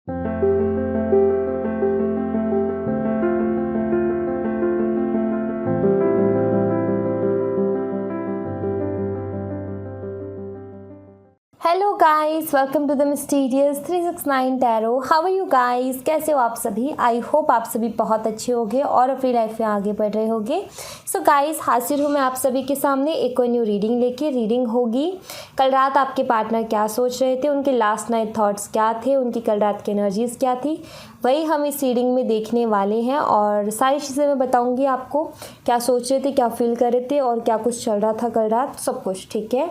Hello guys, welcome to the mysterious 369 tarot. How are you guys? कैसे हो आप सभी? आई होप आप सभी बहुत अच्छे होंगे और अपनी लाइफ में आगे बढ़ रहे होंगे। सो गाइस, हाजिर हूँ मैं आप सभी के सामने एक और न्यू रीडिंग लेके। रीडिंग होगी कल रात आपके पार्टनर क्या सोच रहे थे, उनके लास्ट नाइट थॉट्स क्या थे, उनकी कल रात की एनर्जीज़ क्या थी, वही हम इस रीडिंग में देखने वाले हैं। और सारी चीज़ें मैं बताऊँगी आपको, क्या सोच रहे थे, क्या फील कर रहे थे और क्या कुछ चल रहा था कल रात, सब कुछ। ठीक है।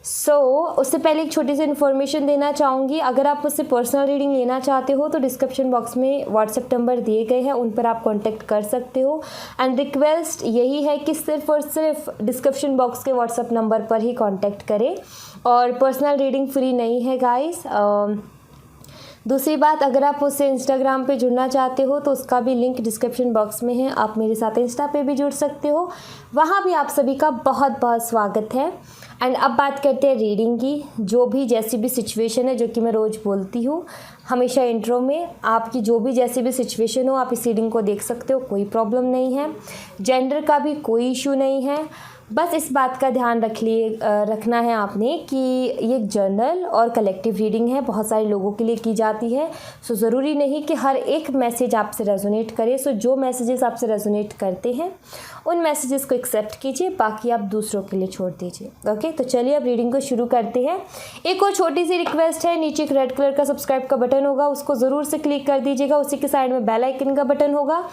उससे पहले एक छोटी सी इन्फॉर्मेशन देना चाहूँगी। अगर आप मुझसे पर्सनल रीडिंग लेना चाहते हो तो डिस्क्रिप्शन बॉक्स में व्हाट्सएप नंबर दिए गए हैं, उन पर आप कांटेक्ट कर सकते हो। एंड रिक्वेस्ट यही है कि सिर्फ और सिर्फ डिस्क्रिप्शन बॉक्स के व्हाट्सएप नंबर पर ही कांटेक्ट करें, और पर्सनल रीडिंग फ्री नहीं है गाइस। दूसरी बात, अगर आप मुझसे इंस्टाग्राम पे जुड़ना चाहते हो तो उसका भी लिंक डिस्क्रिप्शन बॉक्स में है, आप मेरे साथ इंस्टा पे भी जुड़ सकते हो, वहाँ भी आप सभी का बहुत बहुत स्वागत है। एंड अब बात करते हैं रीडिंग की। जो भी जैसी भी सिचुएशन है, जो कि मैं रोज़ बोलती हूँ हमेशा इंट्रो में, आपकी जो भी जैसी भी सिचुएशन हो आप इस रीडिंग को देख सकते हो, कोई प्रॉब्लम नहीं है। जेंडर का भी कोई इशू नहीं है। बस इस बात का ध्यान रखना है आपने कि ये एक जर्नल और कलेक्टिव रीडिंग है, बहुत सारे लोगों के लिए की जाती है। सो ज़रूरी नहीं कि हर एक मैसेज आपसे रेजोनेट करे। सो जो मैसेजेस आपसे रेजोनेट करते हैं उन मैसेजेस को एक्सेप्ट कीजिए, बाकी आप दूसरों के लिए छोड़ दीजिए। ओके, तो चलिए अब रीडिंग को शुरू करते हैं। एक और छोटी सी रिक्वेस्ट है, नीचे एक रेड कलर का सब्सक्राइब का बटन होगा, उसको ज़रूर से क्लिक कर दीजिएगा। उसी के साइड में बेल आइकन का बटन होगा,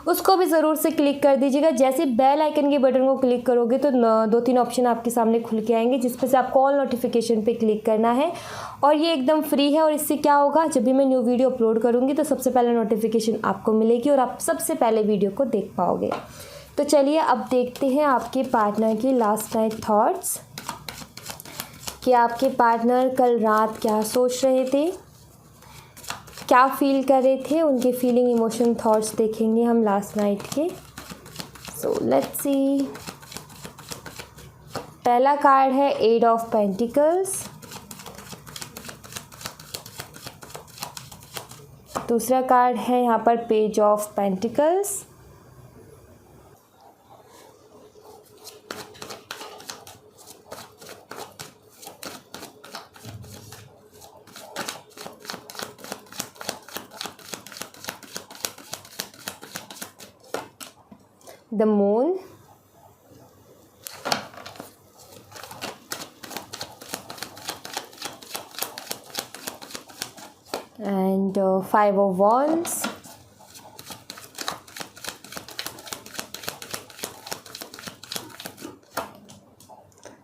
उसको भी ज़रूर से क्लिक कर दीजिएगा। जैसे बेल आइकन के बटन को क्लिक करोगे तो 2-3 ऑप्शन आपके सामने खुल के आएंगे, जिस पर से आपको ऑल नोटिफिकेशन पे क्लिक करना है। और ये एकदम फ्री है, और इससे क्या होगा, जब भी मैं न्यू वीडियो अपलोड करूँगी तो सबसे पहले नोटिफिकेशन आपको मिलेगी और आप सबसे पहले वीडियो को देख पाओगे। तो चलिए अब देखते हैं आपके पार्टनर की लास्ट नाइट थॉट्स, कि आपके पार्टनर कल रात क्या सोच रहे थे, क्या फील कर रहे थे, उनके फीलिंग, इमोशन, थॉट्स देखेंगे हम लास्ट नाइट के। So let's see. पहला कार्ड है एट ऑफ पेंटिकल्स, दूसरा कार्ड है यहाँ पर page of pentacles, the moon, and 5 of wands,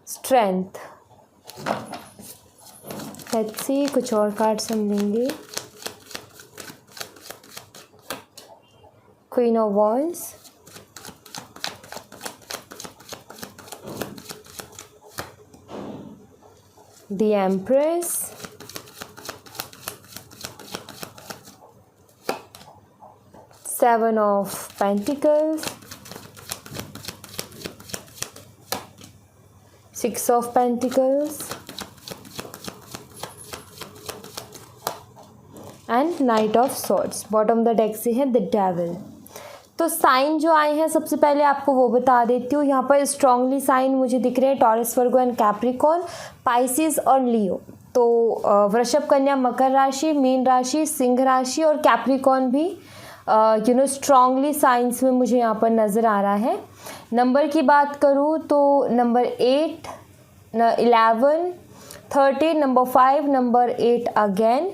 strength। Let's see, कुछ और कार्ड्स हम लेंगे। Queen of wands, the Empress, Seven of Pentacles, Six of Pentacles, and night of swords. Bottom the deck से है the devil. तो sign जो आए हैं सबसे पहले आपको वो बता देती हूँ। यहाँ पर स्ट्रांगली साइन मुझे दिख रहे हैं taurus, Virgo and Capricorn, Pisces और लियो। तो वृषभ, कन्या, मकर राशि, मीन राशि, सिंह राशि और कैप्रिकॉर्न भी स्ट्रांगली साइंस में मुझे यहाँ पर नज़र आ रहा है। नंबर की बात करूँ तो number 8, 11, 13, number 5, number 8 again,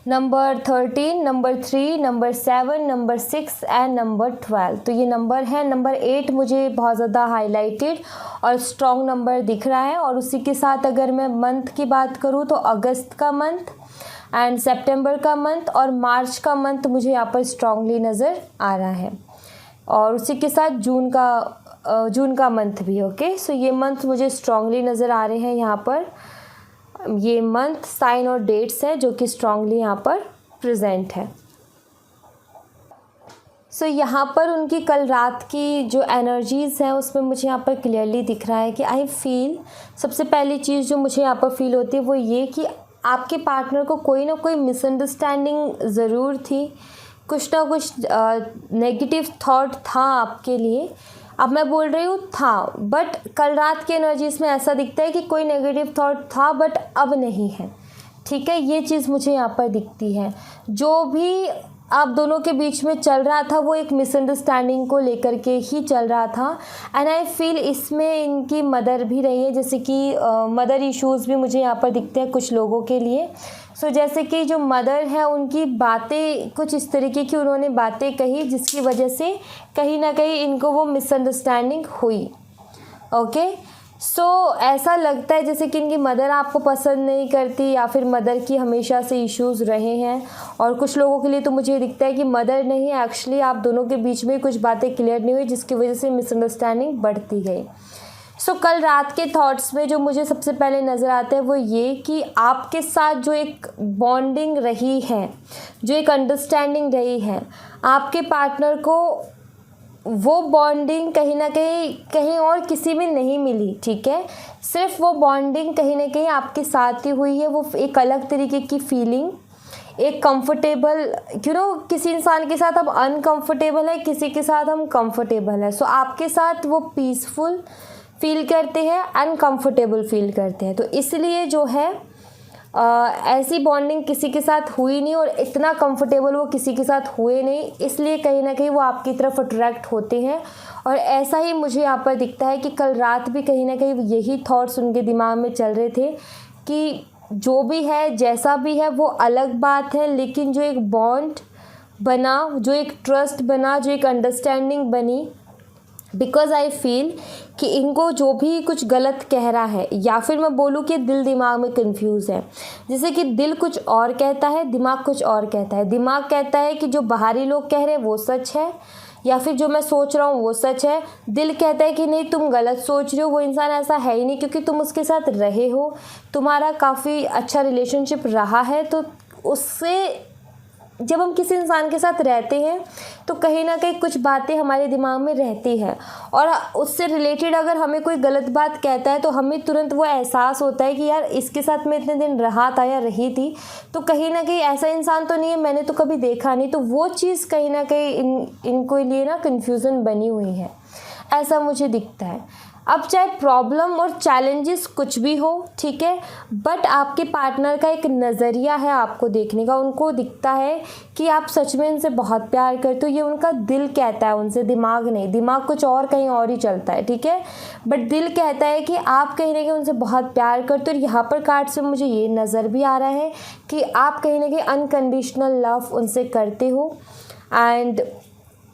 number 13, number 3, number 7, number 6 and number 12। तो ये नंबर है। नंबर 8 मुझे बहुत ज़्यादा हाईलाइटेड और स्ट्रॉन्ग नंबर दिख रहा है। और उसी के साथ अगर मैं मंथ की बात करूँ तो अगस्त का मंथ एंड सितंबर का मंथ और मार्च का मंथ मुझे यहाँ पर स्ट्रांगली नज़र आ रहा है। और उसी के साथ जून का मंथ भी। ओके, सो ये मंथ मुझे स्ट्रांगली नज़र आ रहे हैं यहाँ पर। ये मंथ, साइन और डेट्स हैं जो कि स्ट्रांगली यहाँ पर प्रेजेंट है। सो यहाँ पर उनकी कल रात की जो एनर्जीज़ हैं उसमें मुझे यहाँ पर क्लियरली दिख रहा है कि आई फील, सबसे पहली चीज़ जो मुझे यहाँ पर फील होती है वो ये कि आपके पार्टनर को कोई ना कोई मिसअंडरस्टैंडिंग ज़रूर थी, कुछ ना कुछ नेगेटिव थॉट था आपके लिए। अब मैं बोल रही हूँ था, बट कल रात की एनर्जीज़ में ऐसा दिखता है कि कोई नेगेटिव थॉट था बट अब नहीं है, ठीक है। ये चीज़ मुझे यहाँ पर दिखती है। जो भी आप दोनों के बीच में चल रहा था वो एक मिसअंडरस्टैंडिंग को लेकर के ही चल रहा था। एंड आई फील इसमें इनकी मदर भी रही है, जैसे कि मदर इश्यूज़ भी मुझे यहाँ पर दिखते हैं कुछ लोगों के लिए। सो जैसे कि जो मदर है उनकी बातें कुछ इस तरीके की उन्होंने बातें कही जिसकी वजह से कहीं ना कहीं इनको वो मिसअंडरस्टैंडिंग हुई। ओके, सो ऐसा लगता है जैसे कि इनकी मदर आपको पसंद नहीं करती या फिर मदर की हमेशा से इश्यूज़ रहे हैं। और कुछ लोगों के लिए तो मुझे दिखता है कि मदर नहीं, एक्चुअली आप दोनों के बीच में कुछ बातें क्लियर नहीं हुई जिसकी वजह से मिसअंडरस्टैंडिंग बढ़ती गई। सो कल रात के थॉट्स में जो मुझे सबसे पहले नज़र आता है वो ये कि आपके साथ जो एक बॉन्डिंग रही है, जो एक अंडरस्टैंडिंग रही है, आपके पार्टनर को वो बॉन्डिंग कहीं ना कहीं और किसी में नहीं मिली, ठीक है। सिर्फ वो बॉन्डिंग कहीं ना कहीं आपके साथ ही हुई है। वो एक अलग तरीके की फीलिंग, एक कंफर्टेबल, किसी इंसान के साथ हम अनकंफर्टेबल है, किसी के साथ हम कंफर्टेबल है। सो आपके साथ वो पीसफुल फील करते हैं, अनकंफर्टेबल फील करते हैं। तो इसलिए जो है ऐसी बॉन्डिंग किसी के साथ हुई नहीं और इतना कंफर्टेबल वो किसी के साथ हुए नहीं, इसलिए कहीं ना कहीं वो आपकी तरफ अट्रैक्ट होते हैं। और ऐसा ही मुझे यहाँ पर दिखता है कि कल रात भी कहीं ना कहीं यही थॉट्स उनके दिमाग में चल रहे थे कि जो भी है जैसा भी है वो अलग बात है, लेकिन जो एक बॉन्ड बना, जो एक ट्रस्ट बना, जो एक अंडरस्टैंडिंग बनी, बिकॉज आई फील कि इनको जो भी कुछ गलत कह रहा है या फिर मैं बोलूँ कि दिल दिमाग में कंफ्यूज है। जैसे कि दिल कुछ और कहता है, दिमाग कुछ और कहता है। दिमाग कहता है कि जो बाहरी लोग कह रहे हैं वो सच है या फिर जो मैं सोच रहा हूँ वो सच है। दिल कहता है कि नहीं, तुम गलत सोच रहे हो, वो इंसान ऐसा है ही नहीं, क्योंकि तुम उसके साथ रहे हो, तुम्हारा काफ़ी अच्छा रिलेशनशिप रहा है। तो उससे जब हम किसी इंसान के साथ रहते हैं तो कहीं ना कहीं कुछ बातें हमारे दिमाग में रहती हैं और उससे रिलेटेड अगर हमें कोई गलत बात कहता है तो हमें तुरंत वो एहसास होता है कि यार इसके साथ मैं इतने दिन रहा था या रही थी, तो कहीं ना कहीं ऐसा इंसान तो नहीं है, मैंने तो कभी देखा नहीं। तो वो चीज़ कहीं ना कहीं इनको लिए ना कन्फ्यूज़न बनी हुई है, ऐसा मुझे दिखता है। अब चाहे प्रॉब्लम और चैलेंजेस कुछ भी हो, ठीक है, बट आपके पार्टनर का एक नज़रिया है आपको देखने का। उनको दिखता है कि आप सच में इनसे बहुत प्यार करते हो, ये उनका दिल कहता है उनसे, दिमाग नहीं। दिमाग कुछ और कहीं और ही चलता है, ठीक है, बट दिल कहता है कि आप कहीं ना कहीं उनसे बहुत प्यार करते हो। और यहाँ पर कार्ड से मुझे ये नज़र भी आ रहा है कि आप कहीं ना कहीं अनकंडीशनल लव उनसे करते हो। एंड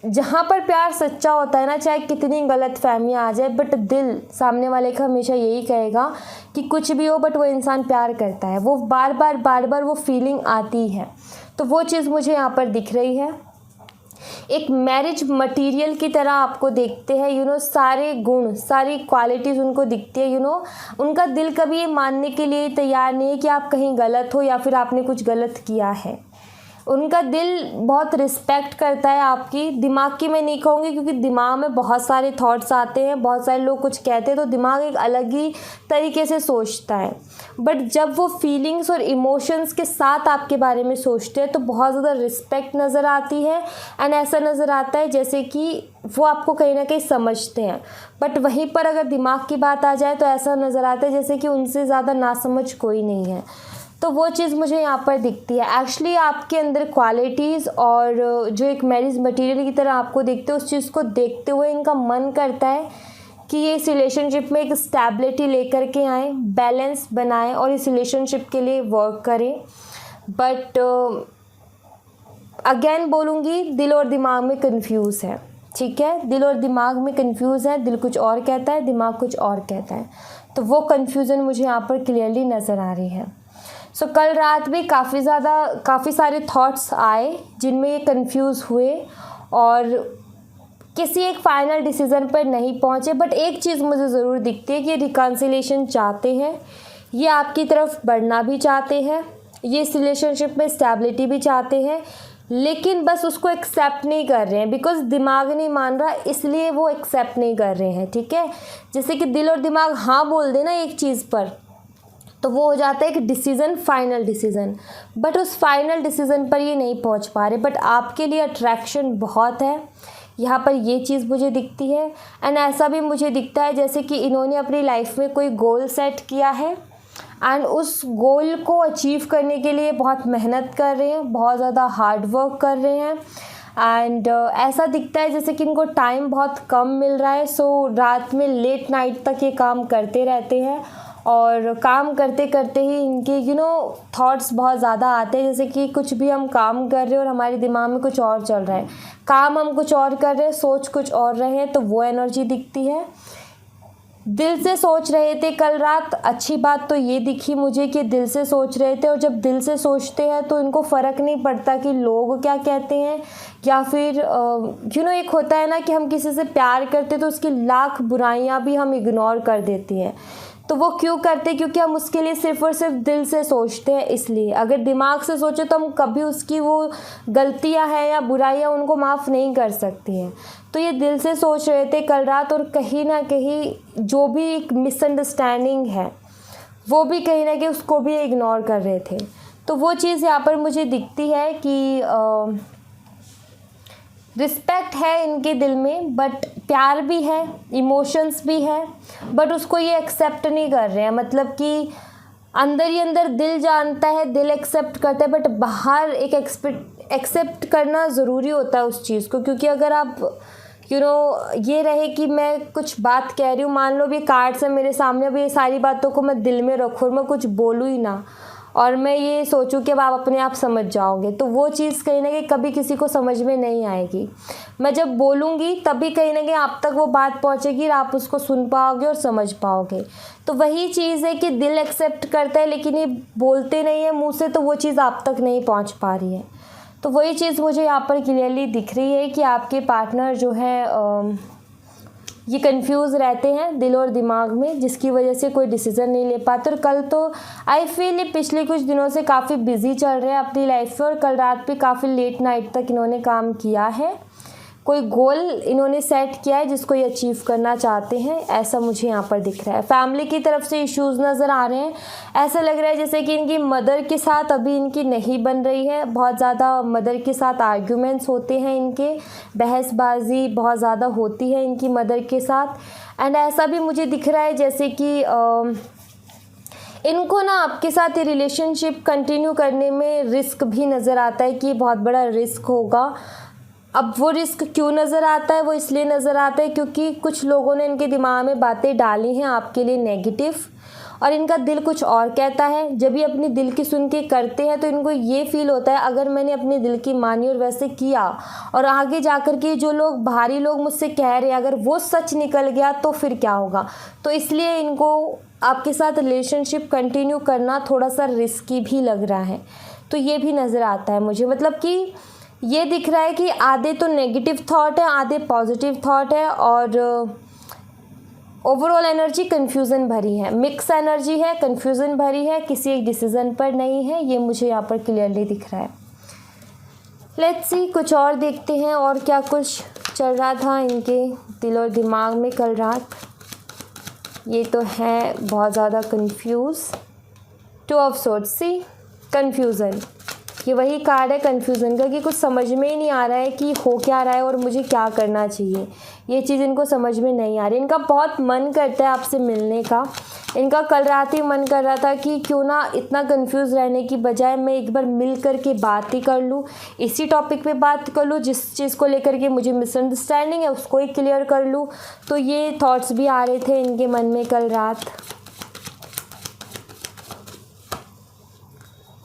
जहाँ पर प्यार सच्चा होता है ना, चाहे कितनी गलत फहमियाँ आ जाए, बट दिल सामने वाले का हमेशा यही कहेगा कि कुछ भी हो बट वो इंसान प्यार करता है, वो बार बार वो फीलिंग आती है। तो वो चीज़ मुझे यहाँ पर दिख रही है। एक मैरिज मटेरियल की तरह आपको देखते हैं, सारे गुण, सारी क्वालिटीज़ उनको दिखती है। उनका दिल कभी ये मानने के लिए तैयार नहीं है कि आप कहीं गलत हो या फिर आपने कुछ गलत किया है। उनका दिल बहुत रिस्पेक्ट करता है आपकी। दिमाग की मैं नहीं कहूँगी, क्योंकि दिमाग में बहुत सारे थॉट्स आते हैं, बहुत सारे लोग कुछ कहते हैं तो दिमाग एक अलग ही तरीके से सोचता है। बट जब वो फीलिंग्स और इमोशंस के साथ आपके बारे में सोचते हैं तो बहुत ज़्यादा रिस्पेक्ट नज़र आती है। एंड ऐसा नज़र आता है जैसे कि वो आपको कहीं ना कहीं समझते हैं। बट वहीं पर अगर दिमाग की बात आ जाए तो ऐसा नज़र आता है जैसे कि उनसे ज़्यादा नासमझ कोई नहीं है। तो वो चीज़ मुझे यहाँ पर दिखती है। एक्चुअली आपके अंदर क्वालिटीज़ और जो एक मैरिज मटेरियल की तरह आपको देखते हो, उस चीज़ को देखते हुए इनका मन करता है कि ये इस रिलेशनशिप में एक स्टेबिलिटी लेकर के आएँ, बैलेंस बनाएं और इस रिलेशनशिप के लिए वर्क करें। बट अगेन बोलूँगी, दिल और दिमाग में कंफ्यूज है, ठीक है, दिल और दिमाग में कंफ्यूज है। दिल कुछ और कहता है, दिमाग कुछ और कहता है। तो वो कन्फ्यूज़न मुझे यहाँ पर क्लियरली नज़र आ रही है। सो कल रात भी काफ़ी सारे थॉट्स आए जिनमें ये कंफ्यूज हुए और किसी एक फाइनल डिसीज़न पर नहीं पहुँचे। बट एक चीज़ मुझे ज़रूर दिखती है कि ये रिकन्सिलिएशन चाहते हैं, ये आपकी तरफ बढ़ना भी चाहते हैं, ये इस रिलेशनशिप में स्टेबिलिटी भी चाहते हैं, लेकिन बस उसको एक्सेप्ट नहीं कर रहे हैं। बिकॉज दिमाग नहीं मान रहा, इसलिए वो एक्सेप्ट नहीं कर रहे हैं, ठीक है। जैसे कि दिल और दिमाग हाँ बोल देना एक चीज़ पर तो वो हो जाता है एक डिसीज़न, फाइनल डिसीज़न। बट उस फाइनल डिसीज़न पर ये नहीं पहुंच पा रहे, बट आपके लिए अट्रैक्शन बहुत है, यहाँ पर ये चीज़ मुझे दिखती है। एंड ऐसा भी मुझे दिखता है जैसे कि इन्होंने अपनी लाइफ में कोई गोल सेट किया है एंड उस गोल को अचीव करने के लिए बहुत मेहनत कर रहे हैं, बहुत ज़्यादा हार्ड वर्क कर रहे हैं। एंड ऐसा दिखता है जैसे कि इनको टाइम बहुत कम मिल रहा है, सो रात में लेट नाइट तक ये काम करते रहते हैं और काम करते करते ही इनके थॉट्स बहुत ज़्यादा आते हैं, जैसे कि कुछ भी हम काम कर रहे हैं और हमारे दिमाग में कुछ और चल रहा है, काम हम कुछ और कर रहे हैं, सोच कुछ और रहे हैं, तो वो एनर्जी दिखती है। दिल से सोच रहे थे कल रात, अच्छी बात तो ये दिखी मुझे कि दिल से सोच रहे थे, और जब दिल से सोचते हैं तो इनको फ़र्क नहीं पड़ता कि लोग क्या कहते हैं, या फिर एक होता है ना कि हम किसी से प्यार करते तो उसकी लाख बुराइयां भी हम इग्नोर कर देती हैं। तो वो क्यों करते, क्योंकि हम उसके लिए सिर्फ़ और सिर्फ दिल से सोचते हैं। इसलिए अगर दिमाग से सोचे तो हम कभी उसकी वो गलतियां हैं या बुराइयां उनको माफ़ नहीं कर सकती हैं। तो ये दिल से सोच रहे थे कल रात, और कहीं ना कहीं जो भी एक मिसअंडरस्टैंडिंग है वो भी कहीं ना कहीं उसको भी इग्नोर कर रहे थे। तो वो चीज़ यहाँ पर मुझे दिखती है कि रिस्पेक्ट है इनके दिल में, बट प्यार भी है, इमोशंस भी है, बट उसको ये एक्सेप्ट नहीं कर रहे हैं। मतलब कि अंदर ही अंदर दिल जानता है, दिल एक्सेप्ट करता है, बट बाहर एक एक्सेप्ट करना ज़रूरी होता है उस चीज़ को। क्योंकि अगर आप ये रहे कि मैं कुछ बात कह रही हूँ, मान लो अभी कार्ड्स है मेरे सामने, अब ये सारी बातों को मैं दिल में रखूँ और मैं कुछ बोलूँ ही ना, और मैं ये सोचूं कि अब आप अपने आप समझ जाओगे, तो वो चीज़ कहीं ना कहीं कभी किसी को समझ में नहीं आएगी। मैं जब बोलूँगी तभी कहीं ना कहीं आप तक वो बात पहुँचेगी और आप उसको सुन पाओगे और समझ पाओगे। तो वही चीज़ है कि दिल एक्सेप्ट करता है लेकिन ये बोलते नहीं है मुँह से, तो वो चीज़ आप तक नहीं पहुँच पा रही है। तो वही चीज़ मुझे यहाँ पर क्लियरली दिख रही है कि आपके पार्टनर जो है ये कंफ्यूज रहते हैं दिल और दिमाग में, जिसकी वजह से कोई डिसीज़न नहीं ले पाते। और कल तो आई फील ये पिछले कुछ दिनों से काफ़ी बिजी चल रहे हैं अपनी लाइफ में, और कल रात पे काफ़ी लेट नाइट तक इन्होंने काम किया है, कोई गोल इन्होंने सेट किया है जिसको ये अचीव करना चाहते हैं, ऐसा मुझे यहाँ पर दिख रहा है। फैमिली की तरफ से इश्यूज़ नज़र आ रहे हैं, ऐसा लग रहा है जैसे कि इनकी मदर के साथ अभी इनकी नहीं बन रही है, बहुत ज़्यादा मदर के साथ आर्ग्यूमेंट्स होते हैं इनके, बहसबाजी बहुत ज़्यादा होती है इनकी मदर के साथ। एंड ऐसा भी मुझे दिख रहा है जैसे कि इनको ना आपके साथ ये रिलेशनशिप कंटिन्यू करने में रिस्क भी नज़र आता है कि बहुत बड़ा रिस्क होगा। अब वो रिस्क क्यों नज़र आता है, वो इसलिए नज़र आता है क्योंकि कुछ लोगों ने इनके दिमाग में बातें डाली हैं आपके लिए नेगेटिव, और इनका दिल कुछ और कहता है। जब ये अपनी दिल की सुन के करते हैं तो इनको ये फील होता है अगर मैंने अपने दिल की मानी और वैसे किया, और आगे जाकर के जो लोग बाहरी लोग मुझसे कह रहे हैं अगर वो सच निकल गया तो फिर क्या होगा। तो इसलिए इनको आपके साथ रिलेशनशिप कंटिन्यू करना थोड़ा सा रिस्की भी लग रहा है। तो ये भी नज़र आता है मुझे, मतलब कि ये दिख रहा है कि आधे तो नेगेटिव थॉट है, आधे पॉजिटिव थॉट है, और ओवरऑल एनर्जी कन्फ्यूज़न भरी है, मिक्स एनर्जी है, कन्फ्यूज़न भरी है, किसी एक डिसीज़न पर नहीं है, ये मुझे यहाँ पर क्लियरली दिख रहा है। लेट्स सी कुछ और देखते हैं और क्या कुछ चल रहा था इनके दिल और दिमाग में कल रात। ये तो है बहुत ज़्यादा confused, 2 of swords, see confusion, ये वही कार्ड है कन्फ्यूज़न का कि कुछ समझ में ही नहीं आ रहा है कि हो क्या रहा है और मुझे क्या करना चाहिए। ये चीज़ इनको समझ में नहीं आ रही। इनका बहुत मन करता है आपसे मिलने का, इनका कल रात ही मन कर रहा था कि क्यों ना इतना कंफ्यूज रहने की बजाय मैं एक बार मिल कर के बात ही कर लूँ, इसी टॉपिक पे बात कर लूँ, जिस चीज़ को लेकर के मुझे मिसअंडरस्टैंडिंग है उसको ही क्लियर कर लूँ। तो ये थॉट्स भी आ रहे थे इनके मन में कल रात।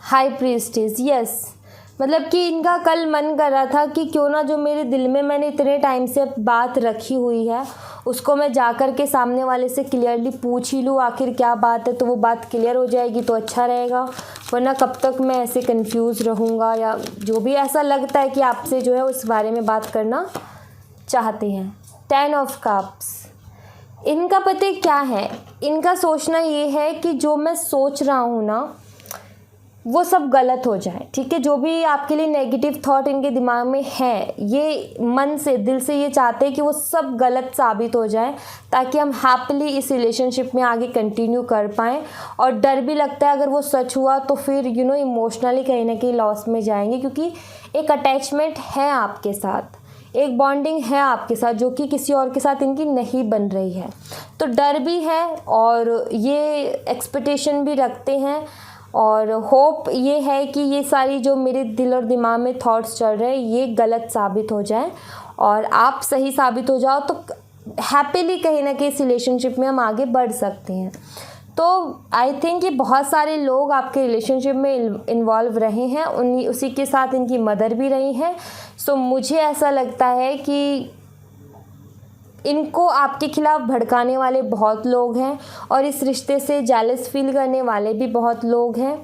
हाई प्रीस्टेस, यस, मतलब कि इनका कल मन कर रहा था कि क्यों ना जो मेरे दिल में मैंने इतने टाइम से बात रखी हुई है उसको मैं जाकर के सामने वाले से क्लियरली पूछ ही लूँ आखिर क्या बात है, तो वो बात क्लियर हो जाएगी तो अच्छा रहेगा, वरना कब तक मैं ऐसे कंफ्यूज रहूँगा। या जो भी ऐसा लगता है कि आपसे जो है उस बारे में बात करना चाहते हैं। 10 ऑफ कप्स, इनका पता क्या है, इनका सोचना ये है कि जो मैं सोच रहा हूँ ना वो सब गलत हो जाए, ठीक है। जो भी आपके लिए नेगेटिव थॉट इनके दिमाग में है, ये मन से दिल से ये चाहते हैं कि वो सब गलत साबित हो जाए, ताकि हम हैप्पीली इस रिलेशनशिप में आगे कंटिन्यू कर पाएँ। और डर भी लगता है अगर वो सच हुआ तो फिर इमोशनली कहीं ना कहीं लॉस में जाएंगे, क्योंकि एक अटैचमेंट है आपके साथ, एक बॉन्डिंग है आपके साथ जो कि किसी और के साथ इनकी नहीं बन रही है। तो डर भी है और ये एक्सपेक्टेशन भी रखते हैं, और होप ये है कि ये सारी जो मेरे दिल और दिमाग में थॉट्स चल रहे हैं ये गलत साबित हो जाए और आप सही साबित हो जाओ, तो हैप्पीली कहीं ना कहीं इस रिलेशनशिप में हम आगे बढ़ सकते हैं। तो आई थिंक ये बहुत सारे लोग आपके रिलेशनशिप में इन्वॉल्व रहे हैं, उसी के साथ इनकी मदर भी रही हैं। सो मुझे ऐसा लगता है कि इनको आपके खिलाफ़ भड़काने वाले बहुत लोग हैं और इस रिश्ते से जेलस फील करने वाले भी बहुत लोग हैं,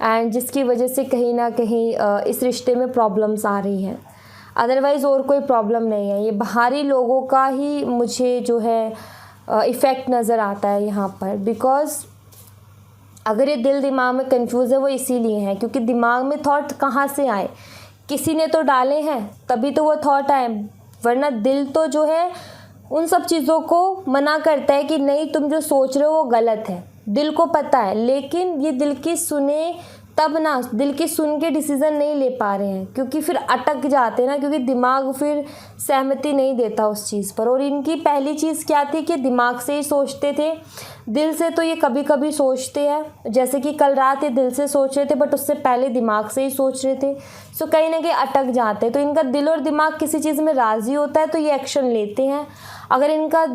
एंड जिसकी वजह से कहीं ना कहीं इस रिश्ते में प्रॉब्लम्स आ रही हैं। अदरवाइज़ और कोई प्रॉब्लम नहीं है, ये बाहरी लोगों का ही मुझे जो है इफ़ेक्ट नज़र आता है यहाँ पर। बिकॉज़ अगर ये दिल दिमाग में कंफ्यूज है वो इसीलिए है क्योंकि दिमाग में थॉट कहाँ से आए, किसी ने तो डाले हैं तभी तो वो थॉट आए, वरना दिल तो जो है उन सब चीज़ों को मना करता है कि नहीं तुम जो सोच रहे हो वो गलत है। दिल को पता है, लेकिन ये दिल की सुने तब ना, दिल की सुन के डिसीज़न नहीं ले पा रहे हैं क्योंकि फिर अटक जाते हैं ना, क्योंकि दिमाग फिर सहमति नहीं देता उस चीज़ पर। और इनकी पहली चीज़ क्या थी कि दिमाग से ही सोचते थे, दिल से तो ये कभी कभी सोचते हैं, जैसे कि कल रात ये दिल से सोच रहे थे बट उससे पहले दिमाग से ही सोच रहे थे। सो कहीं ना कहीं अटक जाते हैं। तो इनका दिल और दिमाग किसी चीज़ में राज़ी होता है तो ये एक्शन लेते हैं। अगर इनका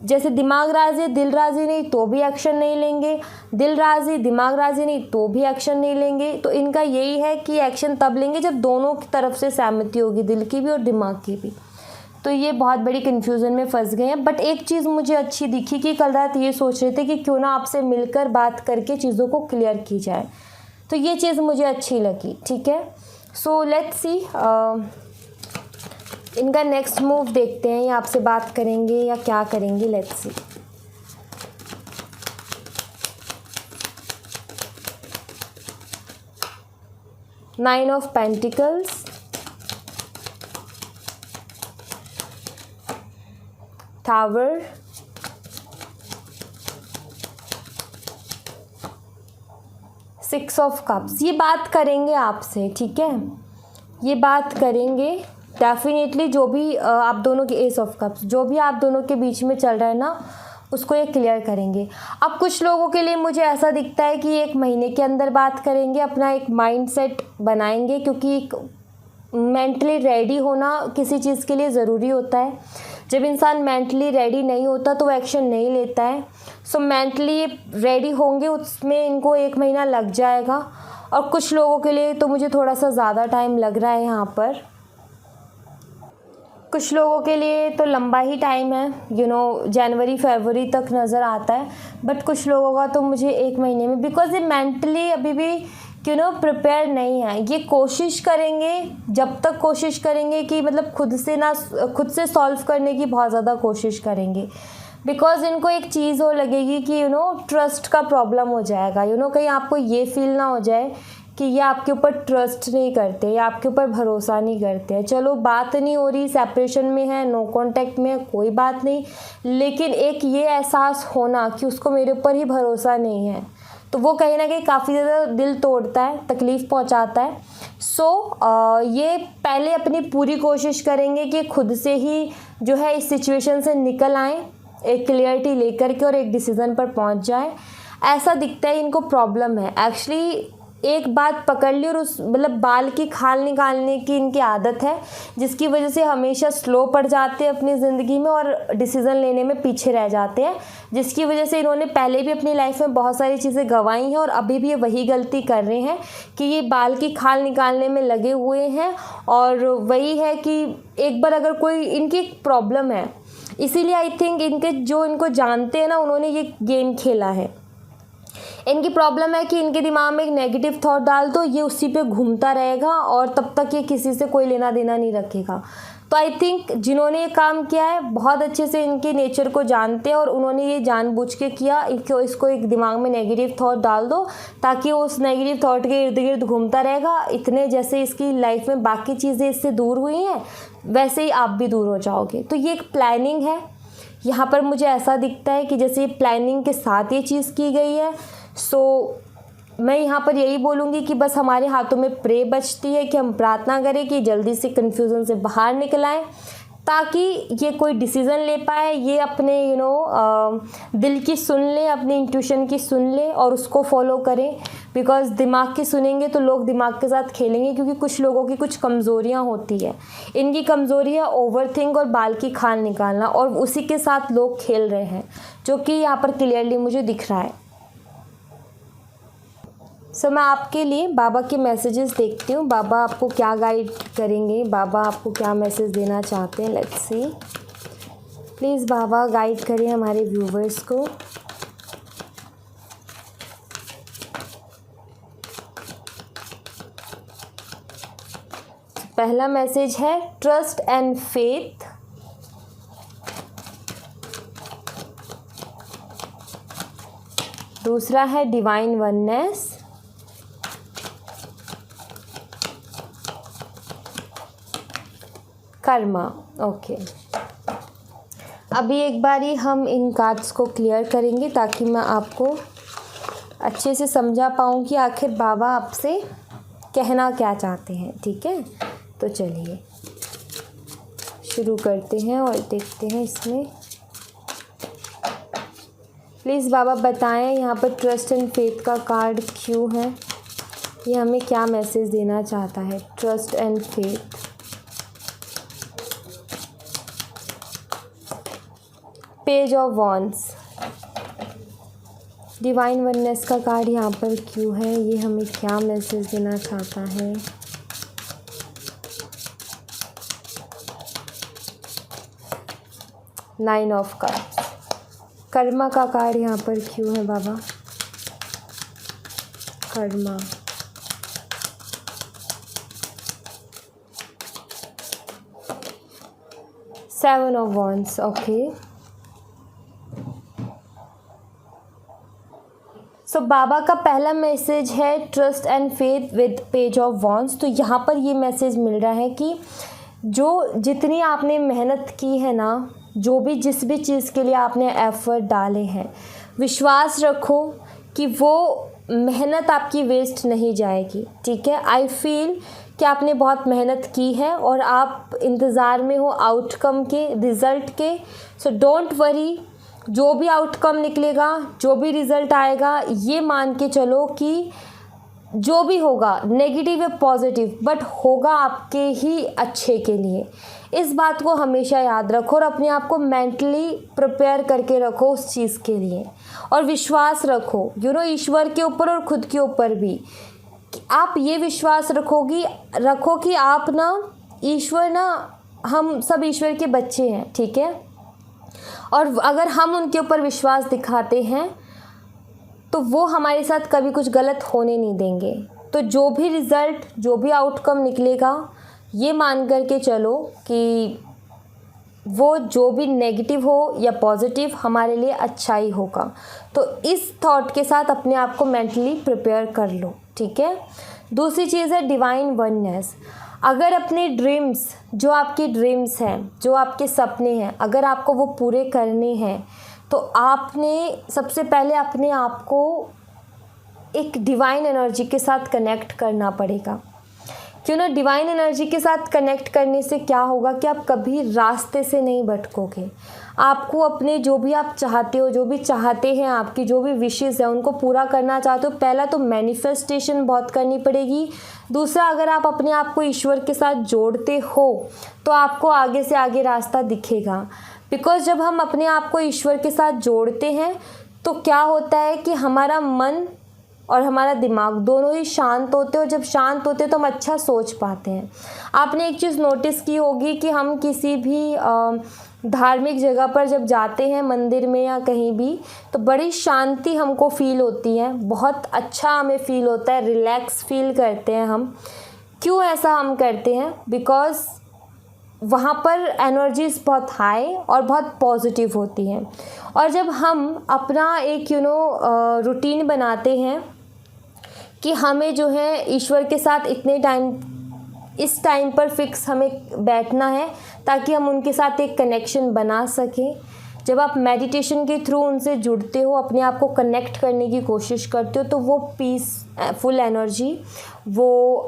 जैसे दिमाग राज़ी दिल राज़ी नहीं तो भी एक्शन नहीं लेंगे, दिल राज़ी दिमाग राज़ी नहीं तो भी एक्शन नहीं लेंगे। तो इनका यही है कि एक्शन तब लेंगे जब दोनों की तरफ से सहमति होगी, दिल की भी और दिमाग की भी। तो ये बहुत बड़ी कन्फ्यूज़न में फंस गए हैं। बट एक चीज़ मुझे अच्छी दिखी कि कल रात ये सोच रहे थे कि क्यों ना आपसे मिलकर बात करके चीज़ों को क्लियर की जाए, तो ये चीज़ मुझे अच्छी लगी, ठीक है। सो लेट्स सी इनका नेक्स्ट मूव देखते हैं, ये आपसे बात करेंगे या क्या करेंगे, let's see. Nine of pentacles, tower, six of cups. ये बात करेंगे आपसे, ठीक है, ये बात करेंगे डेफिनेटली। जो भी आप दोनों के एस ऑफ कप्स, जो भी आप दोनों के बीच में चल रहा है ना, उसको ये क्लियर करेंगे। अब कुछ लोगों के लिए मुझे ऐसा दिखता है कि 1 महीने के अंदर बात करेंगे, अपना एक माइंडसेट बनाएंगे, क्योंकि एक मेंटली रेडी होना किसी चीज़ के लिए ज़रूरी होता है। जब इंसान मेंटली रेडी नहीं होता तो वो एक्शन नहीं लेता है। सो मेंटली रेडी होंगे, उसमें इनको 1 महीना लग जाएगा। और कुछ लोगों के लिए तो मुझे थोड़ा सा ज़्यादा टाइम लग रहा है यहाँ पर, कुछ लोगों के लिए तो लंबा ही टाइम है, जनवरी फरवरी तक नज़र आता है। बट कुछ लोगों का तो मुझे 1 महीने में, बिकॉज ये मेंटली अभी भी प्रिपेयर नहीं है। ये कोशिश करेंगे, जब तक कोशिश करेंगे कि मतलब खुद से सॉल्व करने की बहुत ज़्यादा कोशिश करेंगे। बिकॉज इनको एक चीज़ और लगेगी कि ट्रस्ट का प्रॉब्लम हो जाएगा। कहीं आपको ये फील ना हो जाए कि ये आपके ऊपर ट्रस्ट नहीं करते या आपके ऊपर भरोसा नहीं करते हैं। चलो बात नहीं हो रही, सेपरेशन में है, नो कांटेक्ट में है, कोई बात नहीं, लेकिन एक ये एहसास होना कि उसको मेरे ऊपर ही भरोसा नहीं है, तो वो कहीं ना कहीं काफ़ी ज़्यादा दिल तोड़ता है, तकलीफ़ पहुंचाता है। सो ये पहले अपनी पूरी कोशिश करेंगे कि खुद से ही जो है इस सिचुएशन से निकल आएँ, एक क्लियरिटी लेकर के और एक डिसीज़न पर पहुंच जाए। ऐसा दिखता है इनको प्रॉब्लम है एक्चुअली। एक बात पकड़ ली और उस बाल की खाल निकालने की इनकी आदत है, जिसकी वजह से हमेशा स्लो पड़ जाते हैं अपनी ज़िंदगी में और डिसीज़न लेने में पीछे रह जाते हैं, जिसकी वजह से इन्होंने पहले भी अपनी लाइफ में बहुत सारी चीज़ें गंवाई हैं और अभी भी ये वही गलती कर रहे हैं कि ये बाल की खाल निकालने में लगे हुए हैं। और वही है कि एक बार अगर कोई इनकी एक प्रॉब्लम है, इसीलिए आई थिंक इनको जानते हैं ना, उन्होंने ये गेम खेला है। इनकी प्रॉब्लम है कि इनके दिमाग में एक नेगेटिव थॉट डाल दो, ये उसी पे घूमता रहेगा और तब तक ये किसी से कोई लेना देना नहीं रखेगा। तो आई थिंक जिन्होंने ये काम किया है बहुत अच्छे से इनके नेचर को जानते हैं और उन्होंने ये जानबूझ के किया। इसको एक दिमाग में नेगेटिव थॉट डाल दो ताकि वो उस नेगेटिव थॉट के इर्द गिर्द घूमता रहेगा। इतने जैसे इसकी लाइफ में बाकी चीज़ें इससे दूर हुई हैं वैसे ही आप भी दूर हो जाओगे। तो ये एक प्लानिंग है, यहाँ पर मुझे ऐसा दिखता है कि जैसे प्लानिंग के साथ ये चीज़ की गई है। सो मैं यहाँ पर यही बोलूँगी कि बस हमारे हाथों में प्रे बचती है कि हम प्रार्थना करें कि जल्दी से कन्फ्यूज़न से बाहर निकल आएँ ताकि ये कोई डिसीज़न ले पाए, ये अपने दिल की सुन ले, अपनी इंट्यूशन की सुन ले और उसको फॉलो करें। बिकॉज़ दिमाग की सुनेंगे तो लोग दिमाग के साथ खेलेंगे, क्योंकि कुछ लोगों की कुछ कमज़ोरियाँ होती है। इनकी कमज़ोरी है ओवरथिंक और बाल की खाल निकालना, और उसी के साथ लोग खेल रहे हैं जो कि यहाँ पर क्लियरली मुझे दिख रहा है। सो मैं आपके लिए बाबा के मैसेजेस देखती हूँ, बाबा आपको क्या गाइड करेंगे, बाबा आपको क्या मैसेज देना चाहते हैं। Let's see, please Baba guide करें हमारे व्यूवर्स को। पहला मैसेज है ट्रस्ट एंड फेथ। दूसरा है डिवाइन वननेस। कर्मा। ओके, अभी एक बारी हम इन कार्ड्स को क्लियर करेंगे ताकि मैं आपको अच्छे से समझा पाऊँ कि आखिर बाबा आपसे कहना क्या चाहते हैं। ठीक है, तो चलिए शुरू करते हैं और देखते हैं इसमें। प्लीज़ बाबा बताएं यहाँ पर ट्रस्ट एंड फेथ का कार्ड क्यों है, ये हमें क्या मैसेज देना चाहता है। Trust and faith, page of wands, divine oneness का कार्ड यहाँ पर क्यों है, ये हमें क्या मैसेज देना चाहता है। नाइन ऑफ कप्स, कर्मा का कार्ड यहाँ पर क्यों है बाबा। Karma, seven of wands. Okay, so बाबा का पहला मैसेज है trust and faith with page of wands. तो यहाँ पर ये मैसेज मिल रहा है कि जितनी आपने मेहनत की है ना, जिस भी चीज़ के लिए आपने एफर्ट डाले हैं, विश्वास रखो कि वो मेहनत आपकी वेस्ट नहीं जाएगी। ठीक है, आई फील कि आपने बहुत मेहनत की है और आप इंतज़ार में हो आउटकम के, रिज़ल्ट के। सो डोंट वरी, जो भी आउटकम निकलेगा, जो भी रिज़ल्ट आएगा, ये मान के चलो कि जो भी होगा नेगेटिव या पॉजिटिव, बट होगा आपके ही अच्छे के लिए। इस बात को हमेशा याद रखो और अपने आप को मेंटली प्रिपेयर करके रखो उस चीज़ के लिए, और विश्वास रखो ईश्वर के ऊपर और खुद के ऊपर भी। आप ये विश्वास रखो कि आप हम सब ईश्वर के बच्चे हैं। ठीक है, और अगर हम उनके ऊपर विश्वास दिखाते हैं तो वो हमारे साथ कभी कुछ गलत होने नहीं देंगे। तो जो भी रिज़ल्ट, जो भी आउटकम निकलेगा, ये मान कर के चलो कि वो जो भी नेगेटिव हो या पॉजिटिव हमारे लिए अच्छा ही होगा। तो इस थॉट के साथ अपने आप को मेंटली प्रिपेयर कर लो। ठीक है, दूसरी चीज़ है डिवाइन वननेस। अगर अपने ड्रीम्स, जो आपकी ड्रीम्स हैं, जो आपके सपने हैं, अगर आपको वो पूरे करने हैं तो आपने सबसे पहले अपने आप को एक डिवाइन एनर्जी के साथ कनेक्ट करना पड़ेगा। डिवाइन एनर्जी के साथ कनेक्ट करने से क्या होगा कि आप कभी रास्ते से नहीं भटकोगे। आपको अपने जो भी आप चाहते हो, जो भी चाहते हैं, आपकी जो भी विशेज़ हैं उनको पूरा करना चाहते हो, पहला तो मैनिफेस्टेशन बहुत करनी पड़ेगी। दूसरा, अगर आप अपने आप को ईश्वर के साथ जोड़ते हो तो आपको आगे से आगे रास्ता दिखेगा। बिकॉज़ जब हम अपने आप को ईश्वर के साथ जोड़ते हैं तो क्या होता है कि हमारा मन और हमारा दिमाग दोनों ही शांत होते हैं, और जब शांत होते हैं तो हम अच्छा सोच पाते हैं। आपने एक चीज़ नोटिस की होगी कि हम किसी भी धार्मिक जगह पर जब जाते हैं, मंदिर में या कहीं भी, तो बड़ी शांति हमको फील होती है, बहुत अच्छा हमें फील होता है, रिलैक्स फील करते हैं हम। क्यों ऐसा हम करते हैं? बिकॉज़ वहाँ पर एनर्जीज़ बहुत हाई और बहुत पॉजिटिव होती हैं। और जब हम अपना एक रूटीन बनाते हैं कि हमें जो है ईश्वर के साथ इतने टाइम, इस टाइम पर फिक्स हमें बैठना है ताकि हम उनके साथ एक कनेक्शन बना सकें। जब आप मेडिटेशन के थ्रू उनसे जुड़ते हो, अपने आप को कनेक्ट करने की कोशिश करते हो, तो वो पीसफुल एनर्जी, वो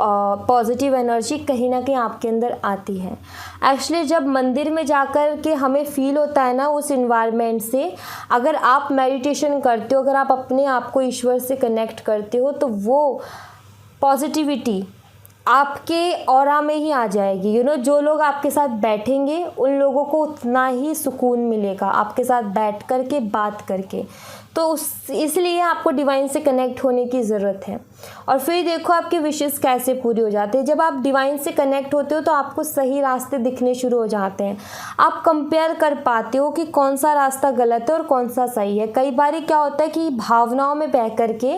पॉजिटिव एनर्जी कहीं ना कहीं आपके अंदर आती है। एक्चुअली जब मंदिर में जाकर के हमें फील होता है ना उस इन्वायरमेंट से, अगर आप मेडिटेशन करते हो, अगर आप अपने आप को ईश्वर से कनेक्ट करते हो, तो वो पॉजिटिविटी आपके ऑरा में ही आ जाएगी। जो लोग आपके साथ बैठेंगे उन लोगों को उतना ही सुकून मिलेगा आपके साथ बैठ कर के, बात करके। तो इसलिए आपको डिवाइन से कनेक्ट होने की ज़रूरत है। और फिर देखो आपके विशेस कैसे पूरी हो जाते हैं। जब आप डिवाइन से कनेक्ट होते हो तो आपको सही रास्ते दिखने शुरू हो जाते हैं। आप कंपेयर कर पाते हो कि कौन सा रास्ता गलत है और कौन सा सही है। कई बार क्या होता है कि भावनाओं में बह कर के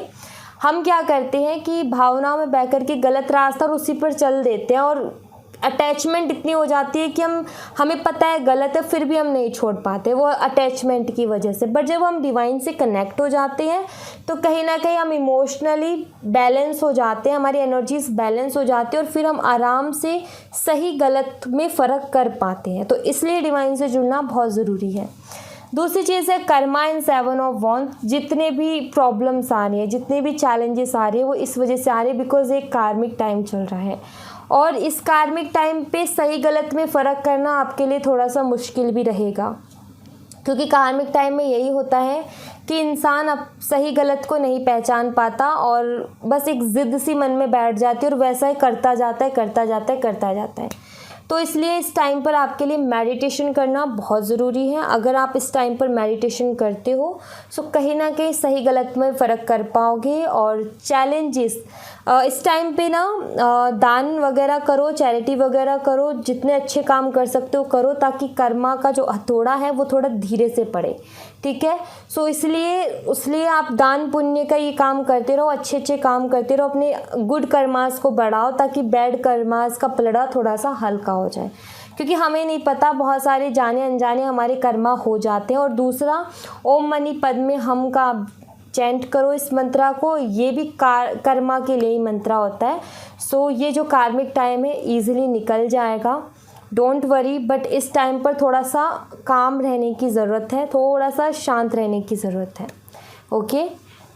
हम क्या करते हैं कि भावनाओं में बह कर के गलत रास्ता और उसी पर चल देते हैं, और अटैचमेंट इतनी हो जाती है कि हमें पता है गलत है, फिर भी हम नहीं छोड़ पाते, वो अटैचमेंट की वजह से। बट जब हम डिवाइन से कनेक्ट हो जाते हैं तो कहीं ना कहीं हम इमोशनली बैलेंस हो जाते हैं, हमारी एनर्जीज बैलेंस हो जाती है, और फिर हम आराम से सही गलत में फ़र्क कर पाते हैं। तो इसलिए डिवाइन से जुड़ना बहुत ज़रूरी है। दूसरी चीज़ है कर्मा एंड 7 ऑफ वॉन्ड्स। जितने भी प्रॉब्लम्स आ रही हैं, जितने भी चैलेंजेस आ रही है, वो इस वजह से आ रही है बिकॉज एक कार्मिक टाइम चल रहा है, और इस कार्मिक टाइम पे सही गलत में फ़र्क करना आपके लिए थोड़ा सा मुश्किल भी रहेगा, क्योंकि कार्मिक टाइम में यही होता है कि इंसान अब सही गलत को नहीं पहचान पाता और बस एक ज़िद सी मन में बैठ जाती है और वैसा ही करता जाता है। तो इसलिए इस टाइम पर आपके लिए मेडिटेशन करना बहुत ज़रूरी है। अगर आप इस टाइम पर मेडिटेशन करते हो तो कहीं ना कहीं सही गलत में फ़र्क कर पाओगे। और चैलेंजेस इस टाइम पे ना दान वगैरह करो, चैरिटी वगैरह करो, जितने अच्छे काम कर सकते हो करो, ताकि कर्मा का जो हथौड़ा है वो थोड़ा धीरे से पड़े, ठीक है। सो इसलिए आप दान पुण्य का ये काम करते रहो, अच्छे काम करते रहो, अपने गुड कर्मास को बढ़ाओ ताकि बैड कर्मास का पलड़ा थोड़ा सा हल्का हो जाए, क्योंकि हमें नहीं पता, बहुत सारे जाने अनजाने हमारे कर्मा हो जाते हैं। और दूसरा, ओम मनी पद्मे हम का चैंट करो इस मंत्रा को, ये भी कर्मा के लिए ही मंत्रा होता है। सो ये जो कार्मिक टाइम है ईजिली निकल जाएगा, डोंट वरी। बट इस टाइम पर थोड़ा सा काम रहने की ज़रूरत है, थोड़ा सा शांत रहने की ज़रूरत है। Okay,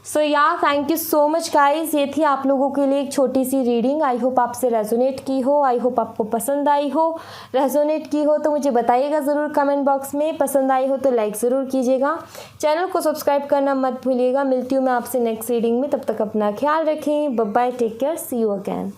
so thank you so much guys. ये थी आप लोगों के लिए एक छोटी सी रीडिंग। आई होप आपसे रेजोनेट की हो, आई होप आपको पसंद आई हो। रेजोनेट की हो तो मुझे बताइएगा ज़रूर कमेंट बॉक्स में। पसंद आई हो तो लाइक ज़रूर कीजिएगा, चैनल को सब्सक्राइब करना मत भूलिएगा। मिलती हूँ मैं आपसे नेक्स्ट रीडिंग में, तब तक अपना ख्याल रखें। Bye bye, take care, see you again.